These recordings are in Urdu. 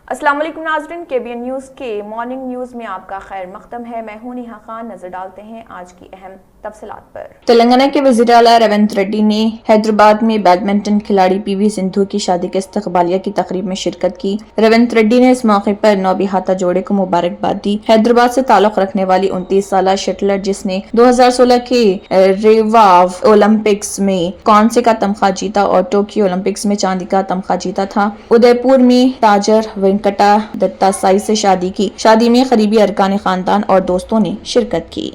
السلام علیکم ناظرین، KBN نیوز کے مارننگ نیوز میں آپ کا خیر مقدم ہے۔ میں ہوں نیہا خان۔ نظر ڈالتے ہیں آج کی اہم تفصیلات پر۔ تلنگانہ کے وزیر اعلیٰ ریونت ریڈی نے حیدرآباد میں بیڈمنٹن کھلاڑی PV سندھو کی شادی کے استقبالیہ کی تقریب میں شرکت کی۔ ریونت ریڈی نے اس موقع پر نوبہاتا جوڑے کو مبارکباد دی۔ حیدرآباد سے تعلق رکھنے والی 29 سالہ شٹلر، جس نے 2016 کے ریواو اولمپکس میں کانسے کا تمغہ جیتا اور ٹوکیو اولمپکس میں چاندی کا تمغہ جیتا تھا، ادے پور میں تاجر وینکٹا دتا سائی سے شادی کی۔ شادی میں قریبی ارکان خاندان اور دوستوں نے شرکت کی۔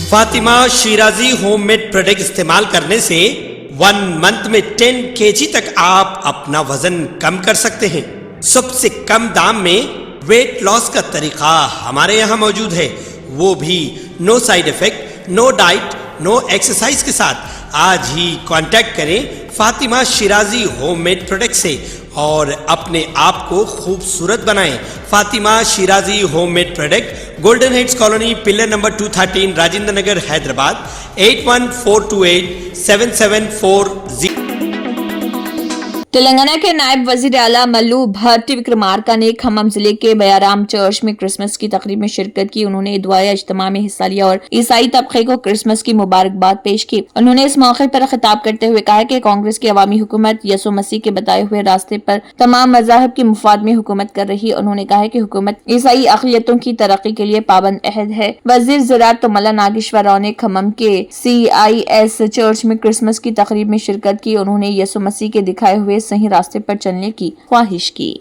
Fatima Shirazi home made product استعمال کرنے سے 1 منتھ میں 10 kg تک آپ اپنا وزن کم کر سکتے ہیں۔ سب سے کم دام میں ویٹ لاس کا طریقہ ہمارے یہاں موجود ہے، وہ بھی no side effect, no diet, no exercise کے ساتھ۔ آج ہی کانٹیکٹ کریں Fatima Shirazi home made product سے اور اپنے آپ کو خوبصورت بنائیں۔ Fatima Shirazi home made product, golden heights colony, pillar number 213، Rajendra Nagar, Hyderabad, 81428774 0۔ Telangana کے نائب وزیر اعلیٰ ملو بھٹی وکرمارکا نے کھمم ضلع کے بیارام چرچ میں کرسمس کی تقریب میں شرکت کی۔ انہوں نے دعائے اجتماع میں حصہ لیا اور عیسائی طبقے کو کرسمس کی مبارکباد پیش کی۔ انہوں نے اس موقع پر خطاب کرتے ہوئے کہا کہ کانگریس کی عوامی حکومت یسوع مسیح کے بتائے ہوئے راستے پر تمام مذاہب کے مفاد میں حکومت کر رہی ہے۔ انہوں نے کہا کہ حکومت عیسائی اقلیتوں کی ترقی کے لیے پابند عہد ہے۔ وزیر زراعت تملا ناگیشور راؤ نے کھمم کے CIS چرچ میں کرسمس کی تقریب میں شرکت کی۔ انہوں نے یسوع مسیح کے دکھائے ہوئے صحیح راستے پر چلنے کی خواہش کی۔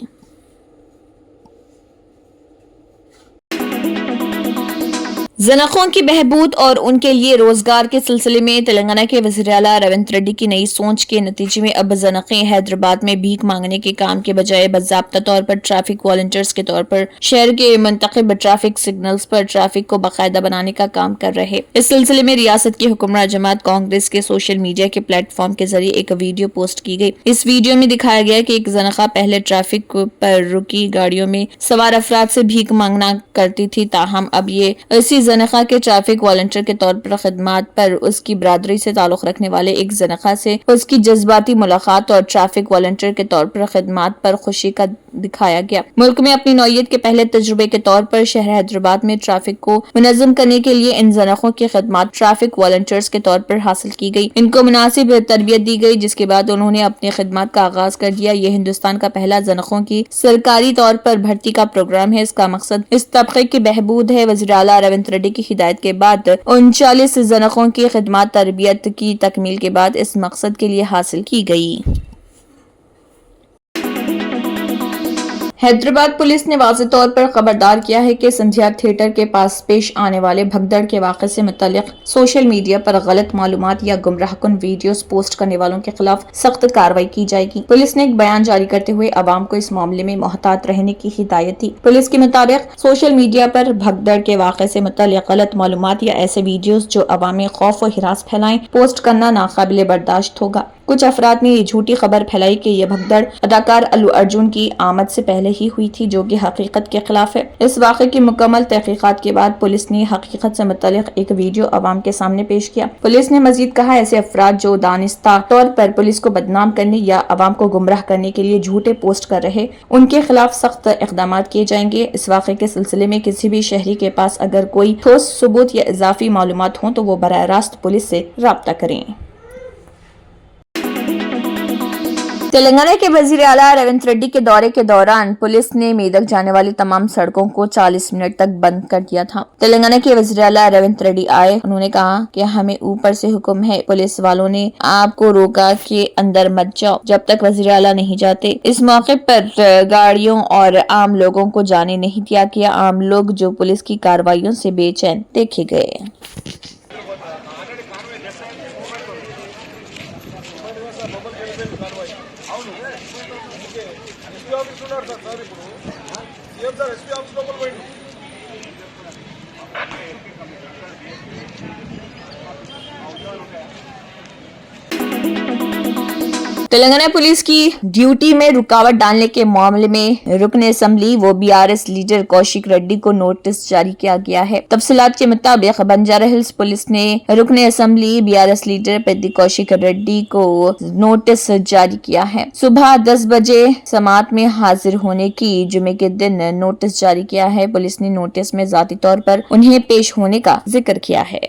زنخوں کی بہبود اور ان کے لیے روزگار کے سلسلے میں تلنگانہ کے وزیر اعلیٰ ریونت ریڈی کی نئی سوچ کے نتیجے میں اب زنخیں حیدرآباد میں بھیک مانگنے کے کام کے بجائے باضابطہ طور پر ٹریفک والنٹیئرز کے طور پر شہر کے منتخب ٹریفک سگنلز پر ٹریفک کو باقاعدہ بنانے کا کام کر رہے۔ اس سلسلے میں ریاست کی حکمراں جماعت کانگریس کے سوشل میڈیا کے پلیٹ فارم کے ذریعے ایک ویڈیو پوسٹ کی گئی۔ اس ویڈیو میں دکھایا گیا کہ ایک زنخہ پہلے ٹریفک پر رکی گاڑیوں میں سوار افراد سے بھیک مانگنا کرتی تھی، تاہم اب یہ اسی زنخہ کے ٹریفک والنٹیئر کے طور پر خدمات پر اس کی برادری سے تعلق رکھنے والے ایک زنخہ سے اس کی جذباتی ملاقات اور ٹریفک والنٹیئر کے طور پر خدمات پر خوشی کا دکھایا گیا۔ ملک میں اپنی نوعیت کے پہلے تجربے کے طور پر شہر حیدرآباد میں ٹریفک کو منظم کرنے کے لیے ان زنخوں کی خدمات ٹریفک والنٹیئرز کے طور پر حاصل کی گئی۔ ان کو مناسب تربیت دی گئی، جس کے بعد انہوں نے اپنی خدمات کا آغاز کر دیا۔ یہ ہندوستان کا پہلا زنخوں کی سرکاری طور پر بھرتی کا پروگرام ہے۔ اس کا مقصد اس طبقے کی بہبود ہے۔ وزیر اعلیٰ ریونت ریڈی کی ہدایت کے بعد 39 زنخوں کی خدمات تربیت کی تکمیل کے بعد اس مقصد کے لیے حاصل کی گئی۔ حیدرآباد پولیس نے واضح طور پر خبردار کیا ہے کہ سندھیا تھیٹر کے پاس پیش آنے والے بھگدڑ کے واقعے سے متعلق سوشل میڈیا پر غلط معلومات یا گمراہ کن ویڈیوز پوسٹ کرنے والوں کے خلاف سخت کارروائی کی جائے گی۔ پولیس نے ایک بیان جاری کرتے ہوئے عوام کو اس معاملے میں محتاط رہنے کی ہدایت دی۔ پولیس کے مطابق سوشل میڈیا پر بھگدڑ کے واقعے سے متعلق غلط معلومات یا ایسے ویڈیوز جو عوام میں خوف و ہراس پھیلائیں پوسٹ کرنا ناقابل برداشت ہوگا۔ کچھ افراد نے یہ جھوٹی خبر پھیلائی کہ یہ بھگدڑ اداکار الو ارجن کی آمد سے پہلے ہی ہوئی تھی، جو کہ حقیقت کے خلاف ہے۔ اس واقعے کی مکمل تحقیقات کے بعد پولیس نے حقیقت سے متعلق ایک ویڈیو عوام کے سامنے پیش کیا۔ پولیس نے مزید کہا، ایسے افراد جو دانستہ طور پر پولیس کو بدنام کرنے یا عوام کو گمراہ کرنے کے لیے جھوٹے پوسٹ کر رہے، ان کے خلاف سخت اقدامات کیے جائیں گے۔ اس واقعے کے سلسلے میں کسی بھی شہری کے پاس اگر کوئی ٹھوس ثبوت یا اضافی معلومات ہوں تو وہ براہ راست پولیس سے رابطہ کریں۔ تلنگانہ کے وزیر اعلیٰ ریونت ریڈی کے دورے کے دوران پولیس نے میدک جانے والی تمام سڑکوں کو 40 منٹ تک بند کر دیا تھا۔ تلنگانہ کے وزیر اعلیٰ ریونت ریڈی آئے، انہوں نے کہا کہ ہمیں اوپر سے حکم ہے، پولیس والوں نے آپ کو روکا کہ اندر مت جاؤ جب تک وزیر اعلیٰ نہیں جاتے۔ اس موقع پر گاڑیوں اور عام لوگوں کو جانے نہیں دیا گیا۔ عام لوگ جو پولیس کی کارروائیوں سے بے چین دیکھے گئے۔ تلنگانہ پولیس کی ڈیوٹی میں رکاوٹ ڈالنے کے معاملے میں رکن اسمبلی و BRS لیڈر کوشک ریڈی کو نوٹس جاری کیا گیا ہے۔ تفصیلات کے مطابق بنجارہ ہلز پولیس نے رکن اسمبلی BRS لیڈر پیدی کوشک ریڈی کو نوٹس جاری کیا ہے۔ صبح 10 بجے سماعت میں حاضر ہونے کی جمعے کے دن نوٹس جاری کیا ہے۔ پولیس نے نوٹس میں ذاتی طور پر انہیں پیش ہونے کا ذکر کیا ہے۔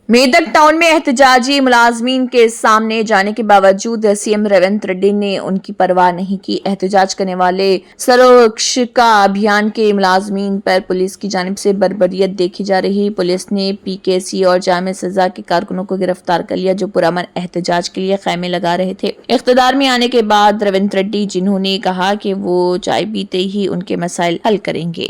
میدک ٹاؤن میں احتجاجی ملازمین کے سامنے جانے کے باوجود CM ریونت ریڈی نے ان کی پرواہ نہیں کی۔ احتجاج کرنے والے سروکشکا ابھیان کے ملازمین پر پولیس کی جانب سے بربریت دیکھی جا رہی۔ پولیس نے PKC اور جامع سزا کے کارکنوں کو گرفتار کر لیا جو پرامن احتجاج کے لیے خیمے لگا رہے تھے۔ اقتدار میں آنے کے بعد ریونت ریڈی جنہوں نے کہا کہ وہ چائے پیتے ہی ان کے مسائل حل کریں گے۔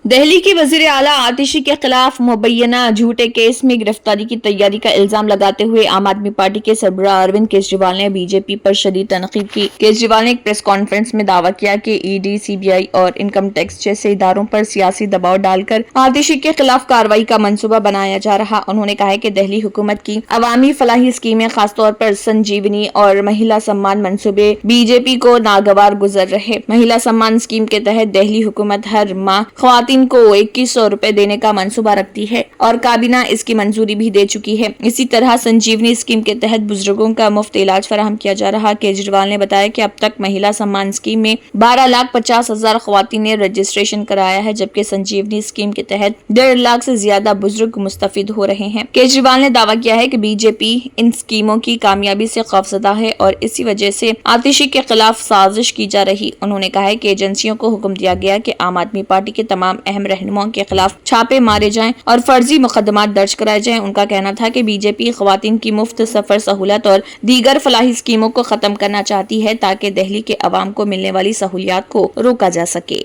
دہلی کی وزیر اعلیٰ آتشی کے خلاف مبینہ جھوٹے کیس میں گرفتاری کی تیاری کا الزام لگاتے ہوئے عام آدمی پارٹی کے سربراہ اروند کیجریوال نے BJP پر شدید تنقید کی۔ کیجریوال نے ایک پریس کانفرنس میں دعویٰ کیا کہ ED، CBI اور انکم ٹیکس جیسے اداروں پر سیاسی دباؤ ڈال کر آتشی کے خلاف کارروائی کا منصوبہ بنایا جا رہا۔ انہوں نے کہا کہ دہلی حکومت کی عوامی فلاحی اسکیمیں خاص طور پر سنجیونی اور مہیلا سمان منصوبے BJP کو ناگوار گزر رہے۔ مہیلا سمان اسکیم کے تحت دہلی حکومت ہر ماہ خواتین کو 2100 روپے دینے کا منصوبہ رکھتی ہے اور کابینہ اس کی منظوری بھی دے چکی ہے۔ اسی طرح سنجیونی اسکیم کے تحت بزرگوں کا مفت علاج فراہم کیا جا رہا۔ کیجریوال نے بتایا کہ اب تک مہیلا سمان اسکیم میں 12,50,000 خواتین نے رجسٹریشن کرایا ہے جبکہ سنجیونی اسکیم کے تحت 1.5 لاکھ سے زیادہ بزرگ مستفید ہو رہے ہیں۔ کیجریوال نے دعویٰ کیا ہے کہ BJP ان اسکیموں کی کامیابی سے خوفزدہ ہے اور اسی وجہ سے آتشی کے خلاف سازش کی جا رہی۔ انہوں نے کہا ہے کہ ایجنسیوں کو حکم دیا گیا کہ عام آدمی پارٹی کے تمام اہم رہنماؤں کے خلاف چھاپے مارے جائیں اور فرضی مقدمات درج کرائے جائیں۔ ان کا کہنا تھا کہ BJP خواتین کی مفت سفر سہولت اور دیگر فلاحی اسکیموں کو ختم کرنا چاہتی ہے تاکہ دہلی کے عوام کو ملنے والی سہولیات کو روکا جا سکے۔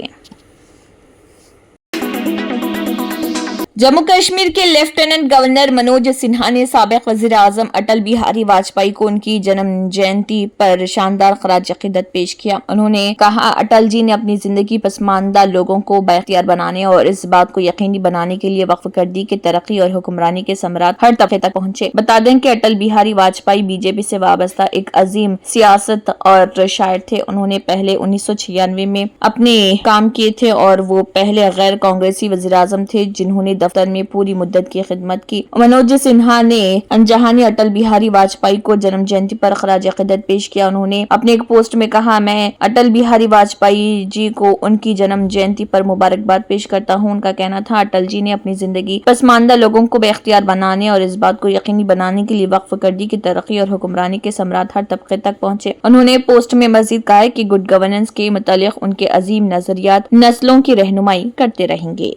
جموں کشمیر کے لیفٹیننٹ گورنر منوج سنہا نے سابق وزیر اعظم اٹل بہاری واجپئی کو ان کی جنم جینتی پر شاندار خراج عقیدت پیش کیا۔ انہوں نے کہا اٹل جی نے اپنی زندگی پسماندہ لوگوں کو بااختیار بنانے اور اس بات کو یقینی بنانے کے لیے وقف کر دی کہ ترقی اور حکمرانی کے ثمرات ہر طبقے تک پہنچے۔ بتا دیں کہ اٹل بہاری واجپئی BJP سے وابستہ ایک عظیم سیاست اور شاعر تھے۔ انہوں نے پہلے 1996 میں اپنے کام کیے تھے اور وہ پہلے غیر کانگریسی وزیر اعظم تھے جنہوں نے دفتر میں پوری مدت کی خدمت کی۔ منوج سنہا نے انجہانی اٹل بہاری واجپئی کو جنم جینتی پر خراج عقیدت پیش کیا۔ انہوں نے اپنے ایک پوسٹ میں کہا میں اٹل بہاری واجپئی جی کو ان کی جنم جینتی پر مبارکباد پیش کرتا ہوں۔ ان کا کہنا تھا اٹل جی نے اپنی زندگی پسماندہ لوگوں کو بااختیار بنانے اور اس بات کو یقینی بنانے کے لیے وقف کر دی کہ ترقی اور حکمرانی کے ثمرات ہر طبقے تک پہنچے۔ انہوں نے پوسٹ میں مزید کہا کہ گڈ گورننس کے متعلق ان کے عظیم نظریات نسلوں کی رہنمائی کرتے رہیں گے۔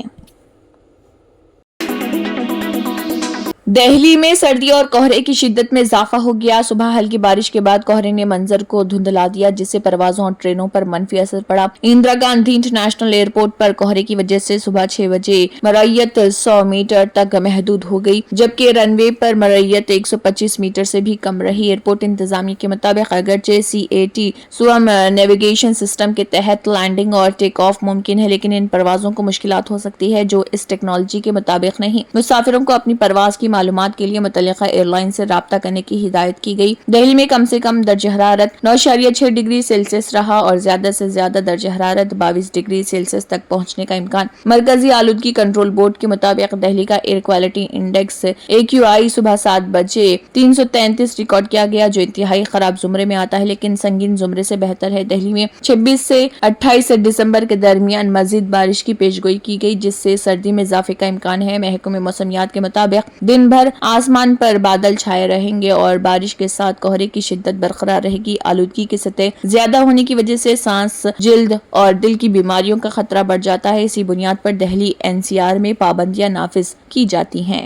دہلی میں سردی اور کہرے کی شدت میں اضافہ ہو گیا۔ صبح ہلکی بارش کے بعد کہرے نے منظر کو دھندلا دیا جس سے پروازوں اور ٹرینوں پر منفی اثر پڑا۔ اندرا گاندھی انٹرنیشنل ایئرپورٹ پر کہرے کی وجہ سے صبح 6 بجے مرئیت 100 میٹر تک محدود ہو گئی جبکہ رن وے پر مرئیت 125 میٹر سے بھی کم رہی۔ ایئرپورٹ انتظامیہ کے مطابق اگرچہ CAT سوم نیویگیشن سسٹم کے تحت لینڈنگ اور ٹیک آف ممکن ہے لیکن ان پروازوں کو مشکلات ہو سکتی ہے جو اس ٹیکنالوجی کے مطابق نہیں۔ مسافروں کو اپنی پرواز کی معلومات کے لیے متعلقہ ایئر لائن سے رابطہ کرنے کی ہدایت کی گئی۔ دہلی میں کم سے کم درجہ حرارت 9.6 ڈگری سیلسیس رہا اور زیادہ سے زیادہ درجہ حرارت 22 ڈگری سیلسیس تک پہنچنے کا امکان۔ مرکزی آلودگی کنٹرول بورڈ کے مطابق دہلی کا ایئر کوالٹی انڈیکس AQI صبح 7 بجے 333 ریکارڈ کیا گیا جو انتہائی خراب زمرے میں آتا ہے لیکن سنگین زمرے سے بہتر ہے۔ دہلی میں 26 سے 28 دسمبر کے درمیان مزید بارش کی پیشگوئی کی گئی جس سے سردی میں اضافے کا امکان ہے۔ محکمہ موسمیات کے مطابق دن بھر آسمان پر بادل چھائے رہیں گے اور بارش کے ساتھ کہرے کی شدت برقرار رہے گی۔ آلودگی کی سطح زیادہ ہونے کی وجہ سے سانس، جلد اور دل کی بیماریوں کا خطرہ بڑھ جاتا ہے۔ اسی بنیاد پر دہلی NCR میں پابندیاں نافذ کی جاتی ہیں۔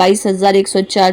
22,104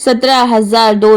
17,002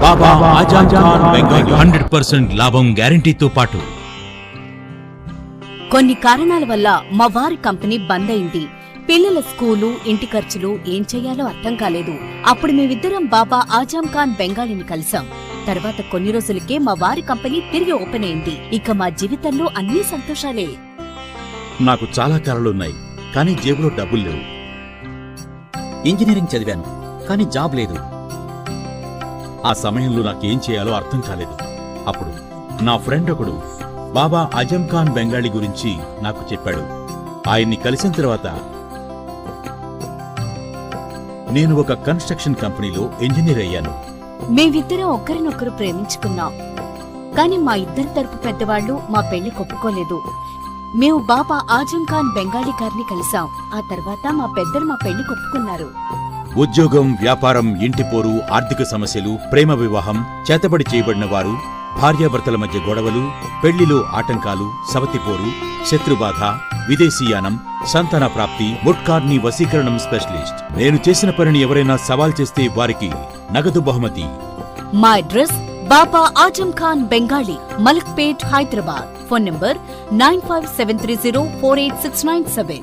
బాబా ఆజం ఖాన్ బెంగాల్ 100% లాభం గ్యారెంటీతో పాటు కొన్ని కారణాల వల్ల మా వారి కంపెనీ బంద్ అయింది. పిల్లల స్కూలు, ఇంటి ఖర్చులు ఏం చెయ్యాలో అర్థం కాలేదు. అప్పుడు మేమిద్దరం బాబా ఆజం ఖాన్ బెంగాలీని కలిసాం. తర్వాత కొన్ని రోజులకే మా వారి కంపెనీ తిరిగి ఓపెన్ అయింది. ఇక మా జీవితంలో అన్ని సంతోషాలే. నాకు చాలా కలలున్నాయి, కానీ జేబులో డబ్బులు లేవు. ఇంజనీరింగ్ చదివాను, కానీ జాబ్ లేదు. ఆ సమయంలో నాకేం చేయాలో అర్థం కాలేదు. అప్పుడు నా ఫ్రెండ్ ఒకడు బాబా ఆజం ఖాన్ బెంగాలీ గురించి నాకు చెప్పాడు. ఆయన్ని కలిసిన తర్వాత నేను ఒక కన్స్ట్రక్షన్ కంపెనీలో ఇంజనీర్ అయ్యాను. మేమిద్దరం ఒకరినొకరు ప్రేమించుకున్నాం. కాని మా ఇద్దరి తరపు పెద్దవాళ్లు మా పెళ్లి ఒప్పుకోలేదు. మేము బాబా ఆజం ఖాన్ బెంగాలీ గారిని కలిసాం. ఆ తర్వాత మా పెద్దలు మా పెళ్లి ఒప్పుకున్నారు. ఉద్యోగం, వ్యాపారం, ఇంటి పోరు, ఆర్థిక సమస్యలు, ప్రేమ వివాహం, చేతబడి చేయబడిన వారు, భార్యాభర్తల మధ్య గొడవలు, పెళ్లిలో ఆటంకాలు, సవతిపోరు, శత్రుబాధ, విదేశీయానం, సంతాన ప్రాప్తి, ముట్కార్ని వశీకరణం స్పెషలిస్ట్. నేను చేసిన పనిని ఎవరైనా సవాల్ చేస్తే వారికి నగదు బహుమతి. మా address Baba Azam Khan Bengali, Malakpet, Hyderabad. Phone number 9573048697.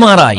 MRI,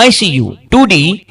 ICU, 2D